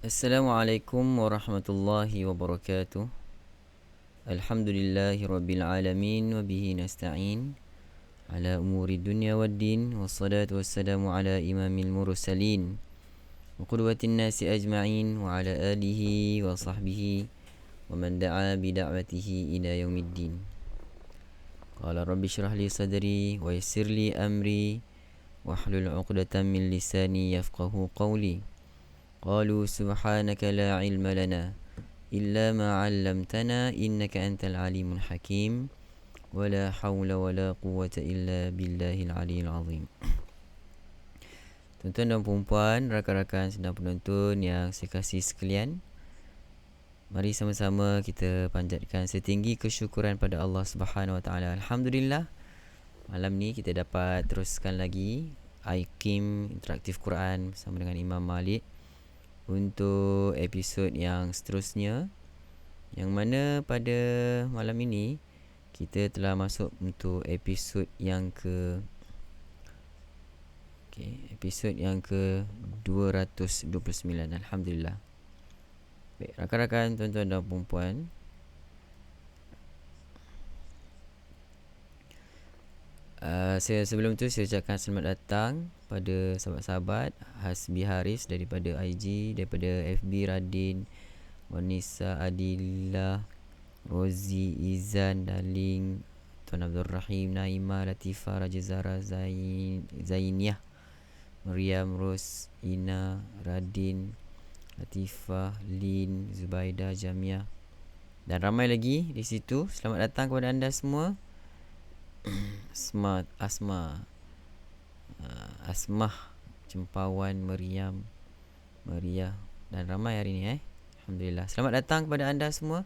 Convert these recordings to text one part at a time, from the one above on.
Assalamualaikum warahmatullahi wabarakatuh. Alhamdulillahi rabbil alamin wa bihi nasta'in ala umuri dunya waddin wassalatu wassalamu ala imamil mursalin wa qudwatin nasi ajma'in wa ala alihi wa sahbihi wa man da'a bida'watihi ila yaumiddin. Qala rabbi shrah li sadri wa yassir li amri wahlul 'uqdatam min lisani yafqahu qawli. Qalu subhanaka la ilma lana illa ma 'allamtana innaka antal alimul hakim wa la hawla wa la quwwata illa billahil aliyyil azim. Tuan-tuan dan puan-puan, rakan-rakan sedang penonton yang saya kasih sekalian, mari sama-sama kita panjatkan setinggi kesyukuran pada Allah Subhanahu wa taala. Alhamdulillah, malam ni kita dapat teruskan lagi IKIM Interaktif Quran bersama dengan Imam Malik untuk episod yang seterusnya, yang mana pada malam ini kita telah masuk untuk episod yang episod yang ke 229. Alhamdulillah. Baik, rakan-rakan, tuan-tuan dan puan-puan, sebelum tu saya ucapkan selamat datang pada sahabat-sahabat Hasbi Haris daripada IG, daripada FB Radin, Wanisa, Adillah, Rozi, Izan, Daling, Tuan Abdul Rahim, Naima, Latifah, Raja Zara, Zainiyah, Meriam, Ros, Ina, Radin, Latifah, Lin, Zubaida, Jamiah dan ramai lagi di situ. Selamat datang kepada anda semua. Asmah, Cempawan, Meriam, Meriah dan ramai hari ni. Alhamdulillah. Selamat datang kepada anda semua.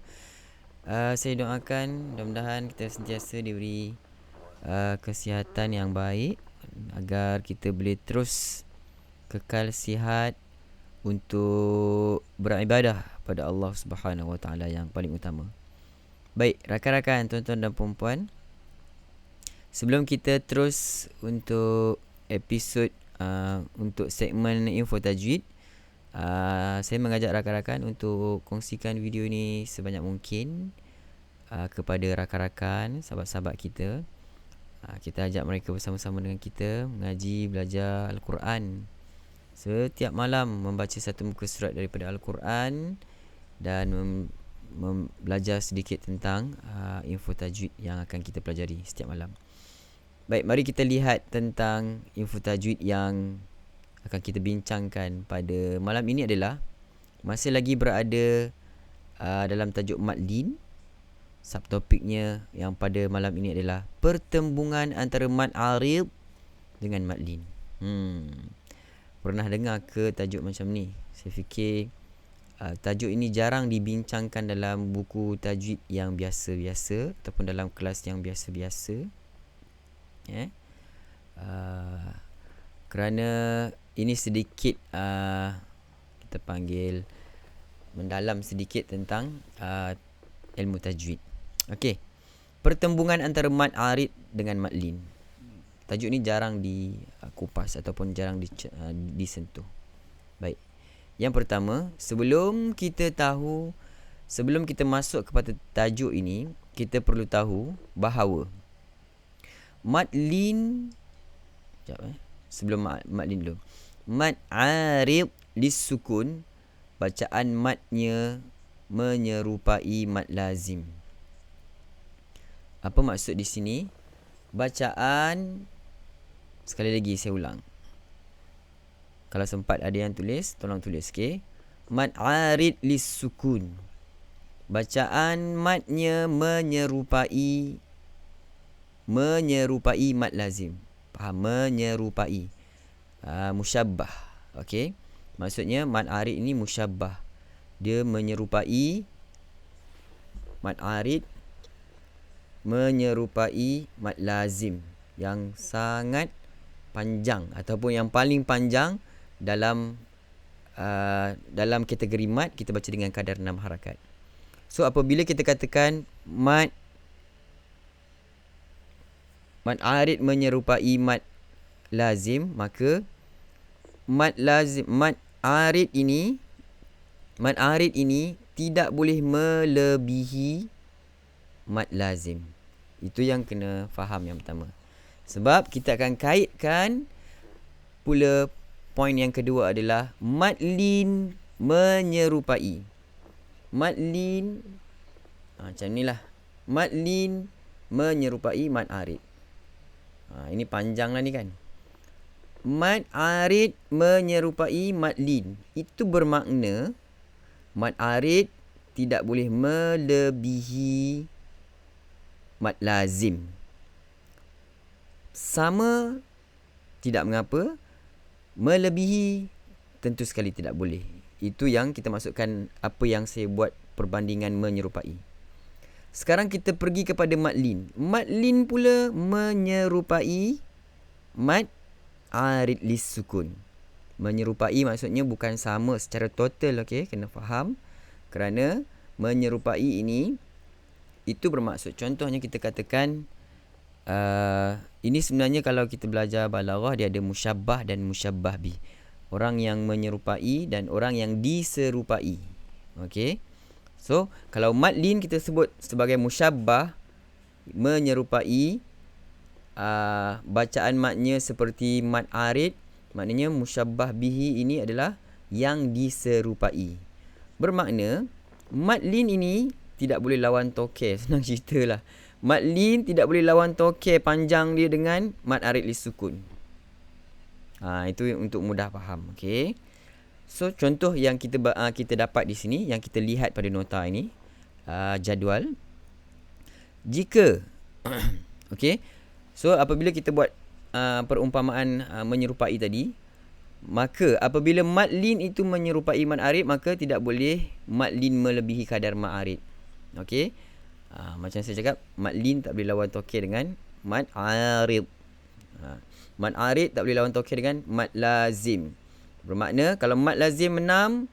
Saya doakan mudah-mudahan kita sentiasa diberi kesihatan yang baik agar kita boleh terus kekal sihat untuk beribadah pada Allah Subhanahu wa taala yang paling utama. Baik, rakan-rakan, tuan-tuan dan puan-puan, sebelum kita terus untuk episod untuk segmen info tajwid, saya mengajak rakan-rakan untuk kongsikan video ni sebanyak mungkin kepada rakan-rakan, sahabat-sahabat kita. Kita ajak mereka bersama-sama dengan kita mengaji, belajar Al-Quran. Setiap malam membaca satu muka surat daripada Al-Quran dan belajar sedikit tentang info tajwid yang akan kita pelajari setiap malam. Baik, mari kita lihat tentang info tajwid yang akan kita bincangkan pada malam ini adalah masih lagi berada dalam tajuk madlin. Subtopiknya yang pada malam ini adalah pertembungan antara mad arid dengan madlin. Pernah dengar ke tajuk macam ni? Saya fikir tajuk ini jarang dibincangkan dalam buku tajwid yang biasa-biasa ataupun dalam kelas yang biasa-biasa. Kerana ini sedikit kita panggil mendalam sedikit tentang ilmu tajwid. Okey. Pertembungan antara mad arid dengan madlin. Tajuk ni jarang dikupas ataupun jarang disentuh. Baik. Yang pertama, sebelum kita masuk kepada tajuk ini, kita perlu tahu bahawa madlin sebelum madlin dulu. Mad arid lisukun, bacaan madnya menyerupai mad lazim. Apa maksud di sini? Bacaan, sekali lagi saya ulang. Kalau sempat ada yang tulis, tolong tulis, okey. Mad arid lisukun, bacaan madnya menyerupai mad lazim. Faham? Menyerupai. Musyabbah. Okey. Maksudnya mad arid ini musyabbah. Dia menyerupai mad arid menyerupai mad lazim yang sangat panjang ataupun yang paling panjang dalam kategori mad. Kita baca dengan kadar 6 harakat. So apabila kita katakan mad arid menyerupai mad lazim, maka mad arid ini tidak boleh melebihi mad lazim. Itu yang kena faham yang pertama. Sebab kita akan kaitkan pula poin yang kedua adalah madlin menyerupai. Madlin macam inilah. Madlin menyerupai mad arid. Ini panjang lah ni kan. Mad arid menyerupai madlin. Itu bermakna mad arid tidak boleh melebihi mad lazim. Sama tidak mengapa, melebihi tentu sekali tidak boleh. Itu yang kita masukkan apa yang saya buat perbandingan menyerupai. Sekarang kita pergi kepada madlin. Madlin pula menyerupai mad arid lisukun. Menyerupai maksudnya bukan sama secara total, okey, kena faham. Kerana menyerupai ini itu bermaksud, contohnya kita katakan ini sebenarnya kalau kita belajar balaghah, dia ada musyabbah dan musyabbah bih. Orang yang menyerupai dan orang yang diserupai. Okey. So, kalau madlin kita sebut sebagai musyabbah, menyerupai bacaan madnya seperti mad arid, maknanya musyabbah bihi ini adalah yang diserupai. Bermakna madlin ini tidak boleh lawan tokeh. Senang ceritalah. Madlin tidak boleh lawan tokeh panjang dia dengan mad arid lisukun. Itu untuk mudah faham. Okey. So contoh yang kita dapat di sini, yang kita lihat pada nota ini, jadual. Jika okey. So apabila kita buat perumpamaan menyerupai tadi, maka apabila madlin itu menyerupai mad arid, maka tidak boleh madlin melebihi kadar mad arid. Okey. Macam saya cakap, madlin tak boleh lawan tokeh dengan mad arid. Mad arid tak boleh lawan tokeh dengan mad lazim. Bermakna kalau mad lazim 6,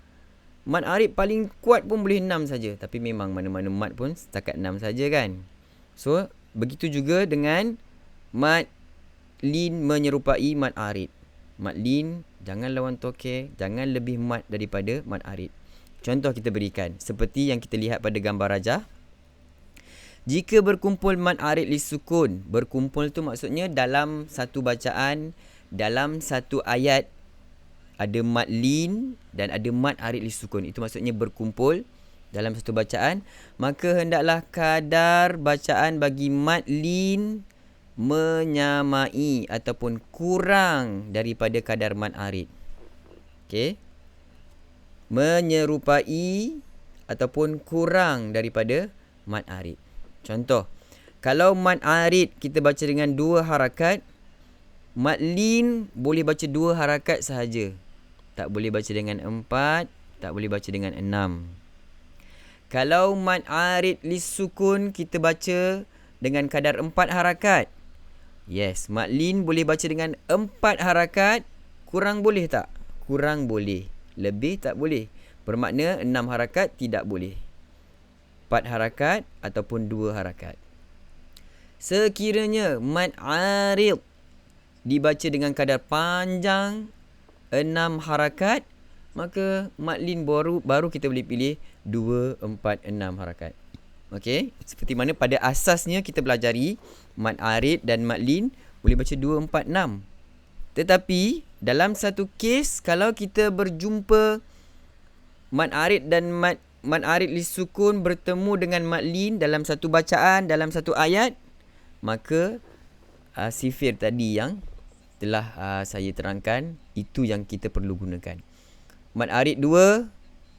mad arid paling kuat pun boleh 6 saja. Tapi memang mana-mana mad pun setakat 6 saja kan. So begitu juga dengan madlin menyerupai mad arid. Madlin jangan lawan tokeh, jangan lebih mad daripada mad arid. Contoh kita berikan seperti yang kita lihat pada gambar rajah. Jika berkumpul mad arid lisukun, berkumpul tu maksudnya dalam satu bacaan, dalam satu ayat ada madlin dan ada mad arid lisukun. Itu maksudnya berkumpul dalam satu bacaan, maka hendaklah kadar bacaan bagi madlin menyamai ataupun kurang daripada kadar mad arid. Okey. Menyerupai ataupun kurang daripada mad arid. Contoh, kalau mad arid kita baca dengan 2 harakat, mad lin boleh baca 2 harakat sahaja. Tak boleh baca dengan 4, tak boleh baca dengan 6. Kalau mad arid lisukun kita baca dengan kadar 4 harakat. Yes, mad lin boleh baca dengan 4 harakat. Kurang boleh tak? Kurang boleh. Lebih tak boleh. Bermakna 6 harakat tidak boleh. 4 harakat ataupun 2 harakat. Sekiranya mad arid dibaca dengan kadar panjang 6 harakat, maka mad lin baru kita boleh pilih 2, 4, 6 harakat. Okey, seperti mana pada asasnya kita pelajari mad arid dan mad lin boleh baca 2, 4, 6. Tetapi dalam satu kes, kalau kita berjumpa mad arid dan mad arid lisukun bertemu dengan mad lin dalam satu bacaan, dalam satu ayat, maka sifir tadi yang telah saya terangkan, itu yang kita perlu gunakan. Mad arid 2,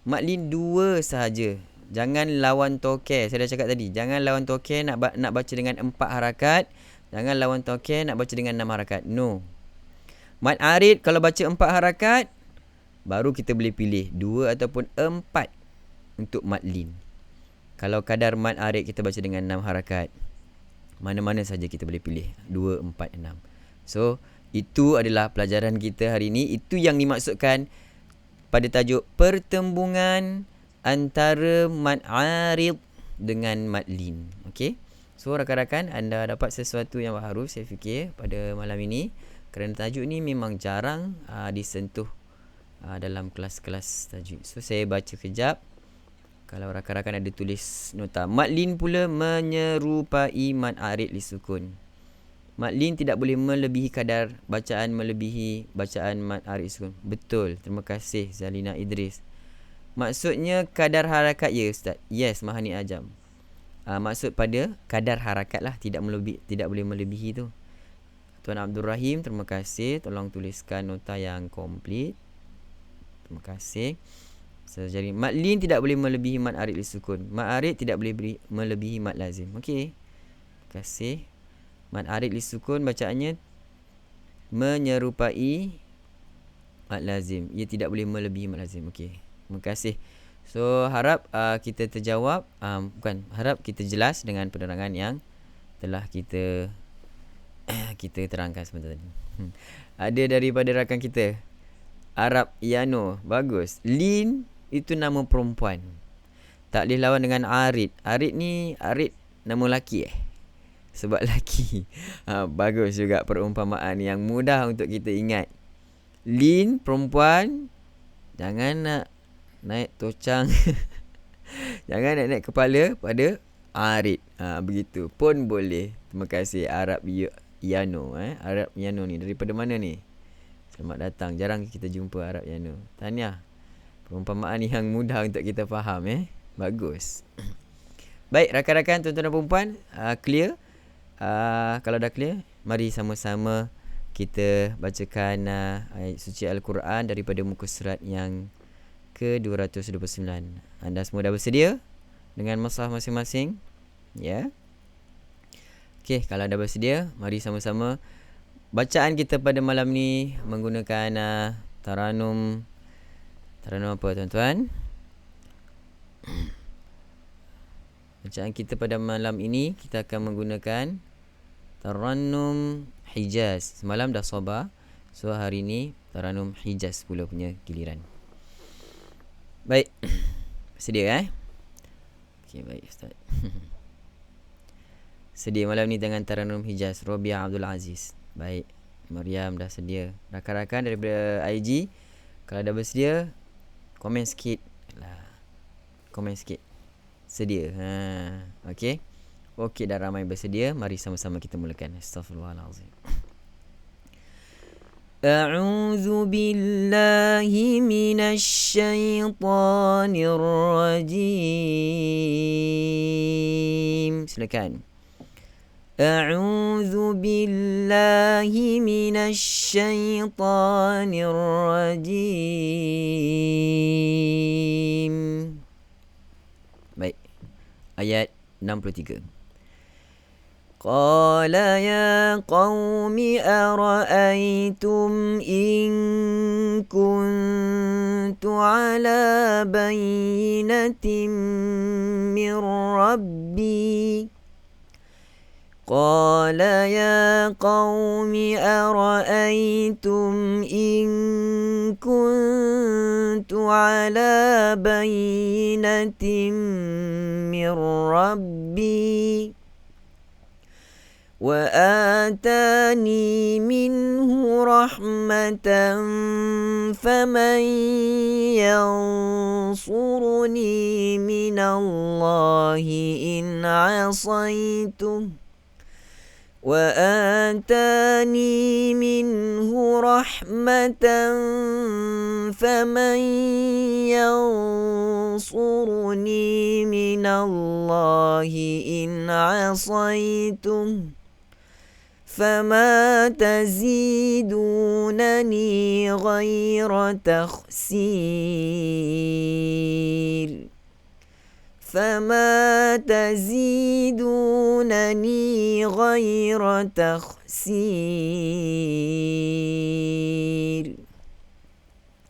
mad lin 2 sahaja. Jangan lawan tokeh. Saya dah cakap tadi, jangan lawan tokeh nak baca dengan 4 harakat. Jangan lawan tokeh nak baca dengan 6 harakat. No. Mad arid kalau baca 4 harakat, baru kita boleh pilih 2 ataupun 4 untuk mad lin. Kalau kadar mad arid kita baca dengan 6 harakat, mana-mana saja kita boleh pilih 2, 4, 6. So, itu adalah pelajaran kita hari ini. Itu yang dimaksudkan pada tajuk pertembungan antara mad arid dengan mad lin. Okey. So, rakan-rakan, anda dapat sesuatu yang baru saya fikir pada malam ini, kerana tajuk ni memang jarang disentuh dalam kelas-kelas tajwid. So, saya baca kejap. Kalau rakan-rakan ada tulis nota. Mad lin pula menyerupai mad arid lisukun. Mad lin tidak boleh melebihi kadar bacaan melebihi bacaan mad arid lisukun. Betul. Terima kasih Zalina Idris. Maksudnya kadar harakat ya Ustaz? Yes, Mahani Ajam. Maksud pada kadar harakat lah, tidak boleh melebihi tu. Tuan Abdul Rahim, terima kasih. Tolong tuliskan nota yang komplit. Terima kasih. Jadi mad lin tidak boleh melebihi mad arid lisukun. Mad arid tidak boleh melebihi mad lazim. Okey. Terima kasih. Mad arid lisukun bacaannya menyerupai mad lazim. Ia tidak boleh melebihi mad lazim. Okey. Terima kasih. So, harap kita terjawab. Harap kita jelas dengan penerangan yang telah kita terangkan sebentar tadi. Ada daripada rakan kita, Arab Yano. Bagus. Lin itu nama perempuan. Tak boleh lawan dengan arid. Arid nama lelaki sebab lelaki. Bagus juga perumpamaan yang mudah untuk kita ingat. Lin perempuan. Jangan nak naik tocang. Jangan nak naik kepala pada arid. Begitu pun boleh. Terima kasih Arab Yano. Arab Yano ni daripada mana ni? Selamat datang. Jarang kita jumpa Arab Yano. Tahniah. Perumpamaan yang mudah untuk kita faham. Bagus. Baik rakan-rakan, tuan-tuan dan puan-puan, clear? Kalau dah clear, mari sama-sama kita bacakan ayat suci Al-Quran daripada muka surat yang ke-229. Anda semua dah bersedia dengan mushaf masing-masing? Ya. Okey, kalau dah bersedia, mari sama-sama. Bacaan kita pada malam ni menggunakan Taranum apa tuan-tuan? Bacaan kita pada malam ini kita akan menggunakan Taranum Hijaz. Semalam dah Sabah. So hari ni Taranum Hijaz pula punya giliran. Baik. Sedia Okey, baik Ustaz. Sedia malam ni dengan Taranum Hijaz, Robiah Abdul Aziz. Baik. Mariam dah sedia. Rakan-rakan daripada IG, kalau dah bersedia, komen sikit lah. Komen sikit. Sedia. Okey. Okey, dah ramai bersedia. Mari sama-sama kita mulakan. Astaghfirullahalazim. A'udzu billahi minasy syaithanir rajim. Silakan. A'udzu billahi minasy syaithanir rajim. ayat 63. Qala ya qaumi ara'aytum in kuntu ala bayyinatin min rabbi. قال يا قوم أرأيتم إن كنت على بينة من ربي وآتاني منه رحمة فمن ينصرني من الله إن عصيته وآتاني منه رحمة فمن ينصرني من الله إن عصيته فما تزيدونني غير تخسير فما تزيدونني غير تخسير.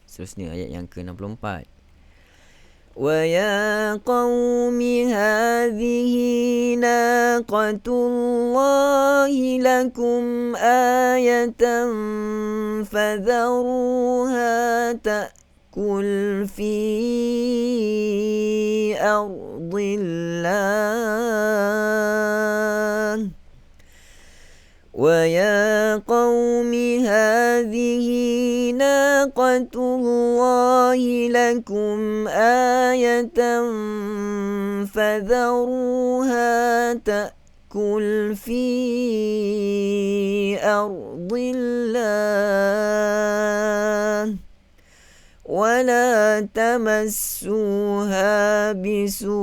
Seterusnya ayat yang ke-64. وَيَا قَوْمِ هَذِهِ نَاقَةُ اللَّهِ لَكُمْ آيَةً فَذَرُوهَا تَأْكُلْ فِي أَرْضِ اللَّهِ وَيَا قَوْمِ هَذِهِ نَاقَةُ اللَّهِ لَكُمْ آيَةً فَذَرُوهَا تَأْكُلْ فِي أَرْضِ اللَّهِ ولا تمسوها بسوء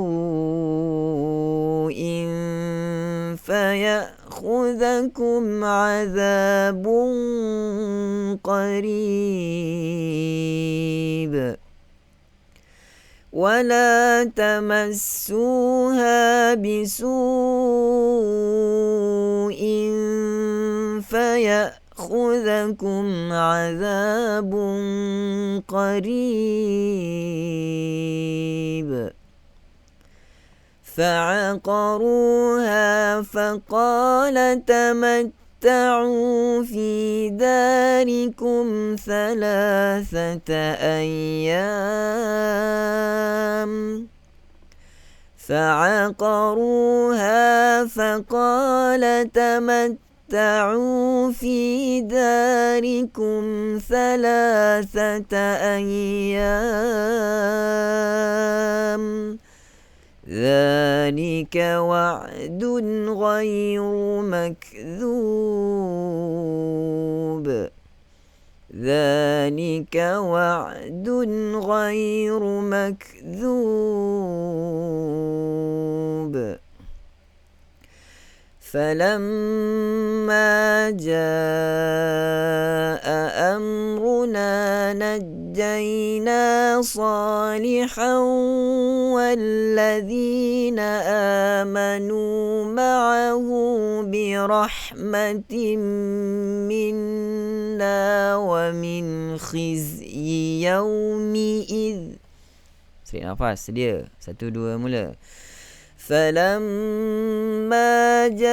فيأخذكم عذاب قريب ولا تمسوها بسوء فيأخذكم عذاب قريب فعقروها فقال تمتعوا في داركم 3 أيام فعقروها فقال تمتعوا في داركم 3 أيام ذلك وعد غير مكذوب ذلك وعد غير مكذوب فلما جاء أمرنا نجينا صالحا والذين آمنوا معه برحمة منا ومن خزي يومئذ. Serik nafas, sedia. 1, 2, mula. فلما جاء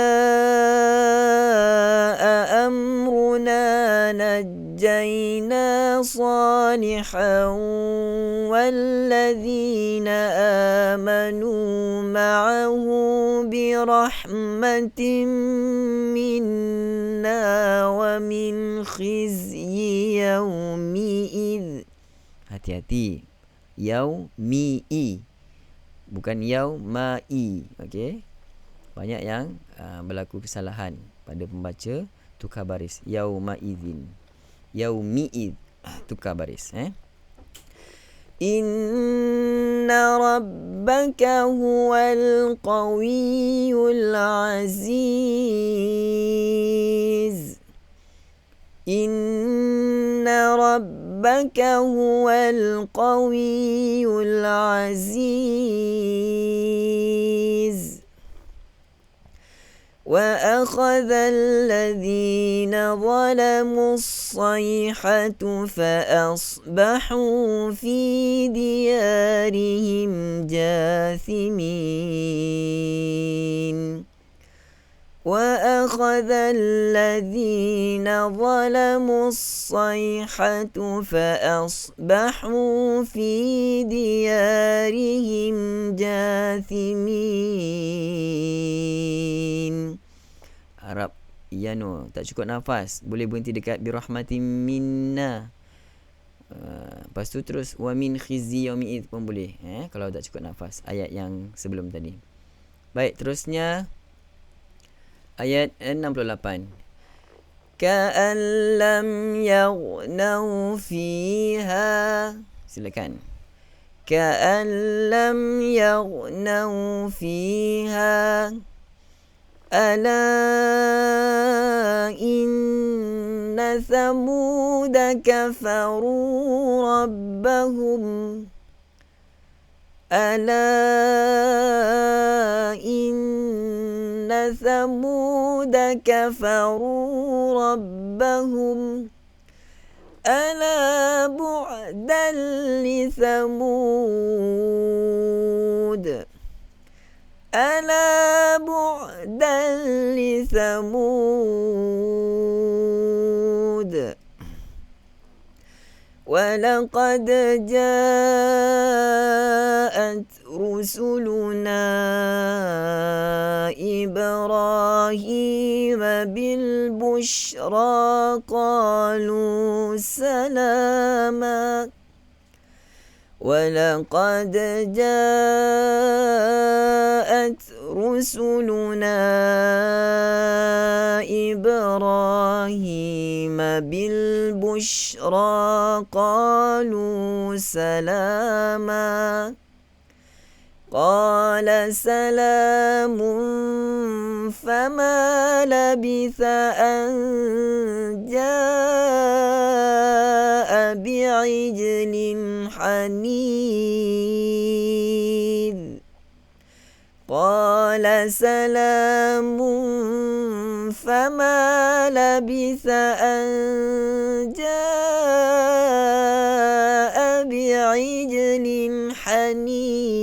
أمرنا نجينا صالحا والذين آمنوا معه برحمة منا ومن خزي يومئذ. Hati-hati, yaumi'i bukan yaumai. Okey, banyak yang berlaku kesalahan pada pembaca tukar baris. Yaumaidzin, yaumi'id, tukar baris. Inna rabbaka huwal qawiyyul aziz. Inna ربك هو القوي العزيز وأخذ الذين ظلموا الصيحة فأصبحوا في ديارهم جاثمين وأخذ الذين ظلموا الصيحة فأصبحوا في ديارهم جاثمين. Harap Yano tak cukup nafas, boleh berhenti dekat birahmatin minna. Lepas tu terus wa min khizyi yaumi'id pun boleh, kalau tak cukup nafas, ayat yang sebelum tadi. Baik, terusnya ayat 68. Ka'an lam yaghnaw fiha. Silakan. Ka'an lam yaghnaw fiha. Ala inna thamuda kafaru rabbahum. Ala inna thamuda kafaru rabbahum. Ala bu'dan li thamud. ألا بعدا لثمود ولقد جاءت رسلنا إبراهيم بالبشرى قالوا سلاما ولقد جاءت رسلنا إبراهيم بالبشرى قالوا سلاما قال سلام فما لبث أن جاء بعجل حنيذ قال سلام فما لبث أن جاء بعجل حنيذ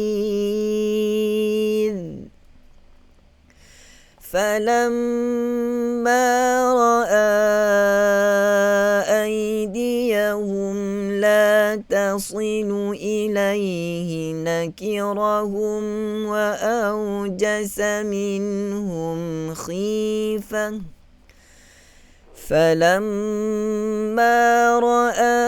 فلما رأى أيديهم لا تصل إليه نكرهم وأوجس منهم خيفة فلما رأى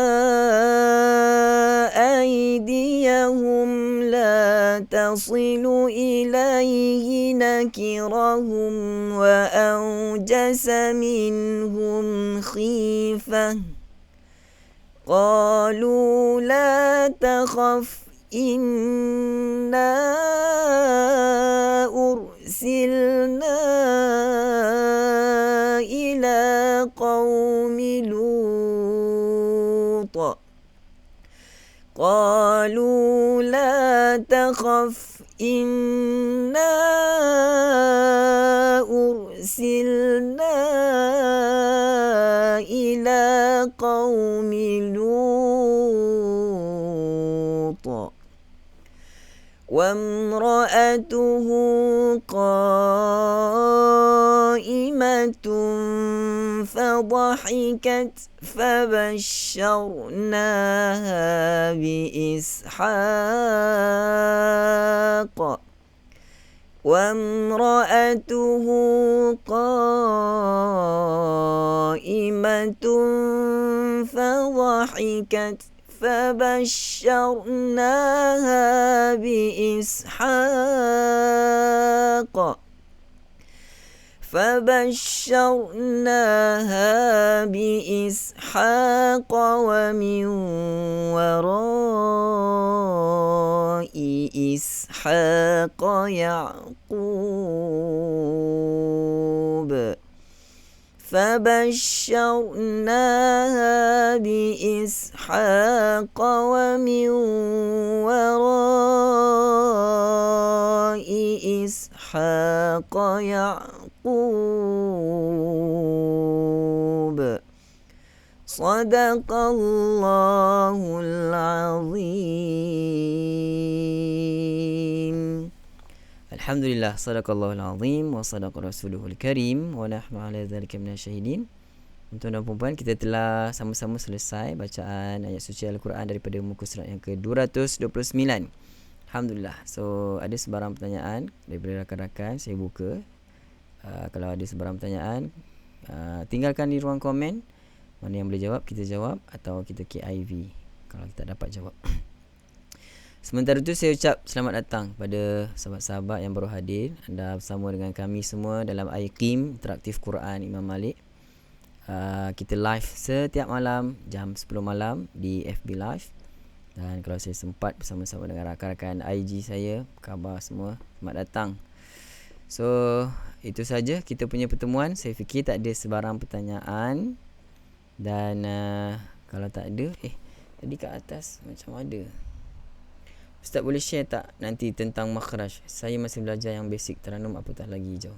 أيديهم لا تصل إليه نكرهم وأوجس منهم خيفة قالوا لا تخف إنا أرسلنا إلى قوم لوط قالوا لا تخف إنا أرسلنا إلى قوم لوط وامرأته قائمة فضحكت فبشرناها بإسحاق وامرأته قائمة فضحكت فبشرناها بإسحاق ومن وراء إسحاق يعقوب فبشرناها بإسحاق ومن وراء إسحاق يعقوب صدق الله العظيم. Alhamdulillah, sadaqallahul azim wa sadaqa rasuluhul karim wa nahnu ala dzalika minasyahidin. Tuan-tuan dan puan-puan, kita telah sama-sama selesai bacaan ayat suci Al-Quran daripada muka surat yang ke-229. Alhamdulillah. So, ada sebarang pertanyaan daripada rakan-rakan, saya buka. Kalau ada sebarang pertanyaan, tinggalkan di ruang komen. Mana yang boleh jawab, kita jawab, atau kita KIV kalau kita dapat jawab. Sementara itu saya ucap selamat datang pada sahabat-sahabat yang baru hadir. Anda bersama dengan kami semua dalam IQIM Interaktif Quran Imam Malik. Kita live setiap malam jam 10 malam di FB Live. Dan kalau saya sempat bersama-sama dengan rakan-rakan IG saya, khabar semua, selamat datang. So, itu saja kita punya pertemuan. Saya fikir tak ada sebarang pertanyaan. Dan kalau tak ada, tadi kat atas macam ada. Ustaz boleh share tak nanti tentang makhraj? Saya masih belajar yang basic Taranum apatah lagi hijau.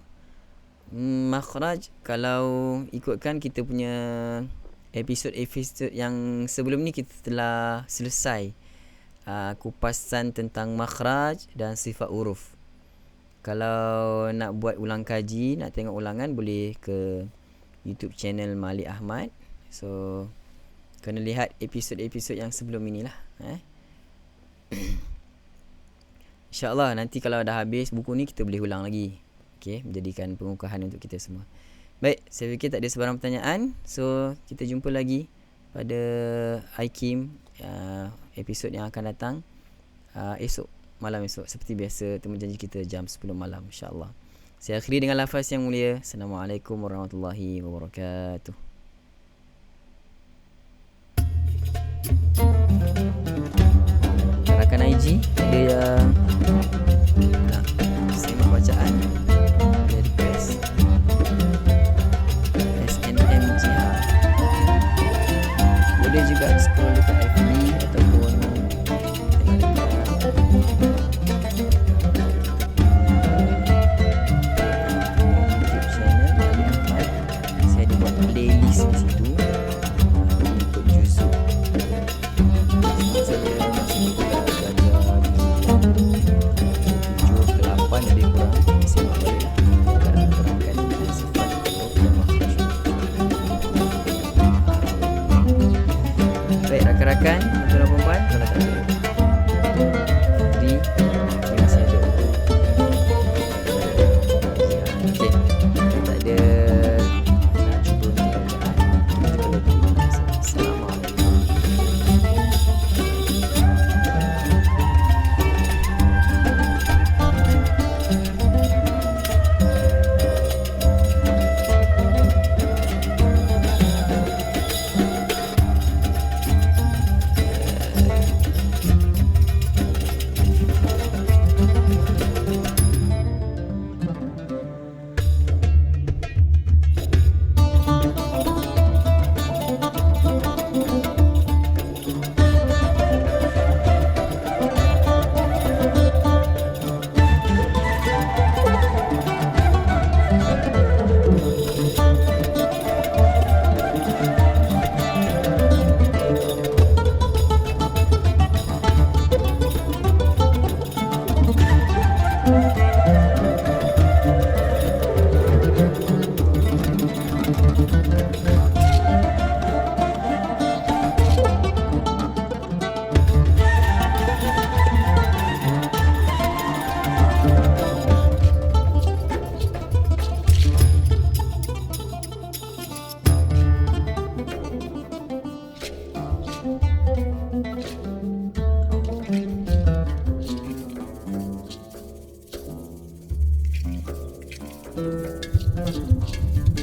Makhraj, kalau ikutkan kita punya episod yang sebelum ni, kita telah selesai kupasan tentang makhraj dan sifat huruf. Kalau nak buat ulang kaji, nak tengok ulangan, boleh ke YouTube channel Malik Ahmad. So, kena lihat episod-episod yang sebelum inilah. InsyaAllah nanti kalau dah habis buku ni, kita boleh ulang lagi. Okay, menjadikan pengukuhan untuk kita semua. Baik, saya fikir tak ada sebarang pertanyaan. So, kita jumpa lagi pada IQIM episod yang akan datang malam esok. Seperti biasa, temu janji kita jam 10 malam, insyaAllah. Saya akhiri dengan lafaz yang mulia. Assalamualaikum warahmatullahi wabarakatuh. Rakan IG, ada yang nak simak bacaan, ada request SNMGR, boleh juga scroll dekat FB ataupun tengok dekat YouTube channel Malik Ahmad. Saya ada buat playlist di situ untuk juzuk. Saya masih belajar juzuk 7 ke 8 lebih kurang. Simak balik lah. Kita akan terangkan sifat huruf dan makhraj. Baik rakan-rakan, tuan-tuan dan puan-puan, kalau tak ada Fitri, dia masih ada untuk okay. Kalau tak ada nak cuba untuk bacaan, kita jumpa lagi. Assalamualaikum. Thank you.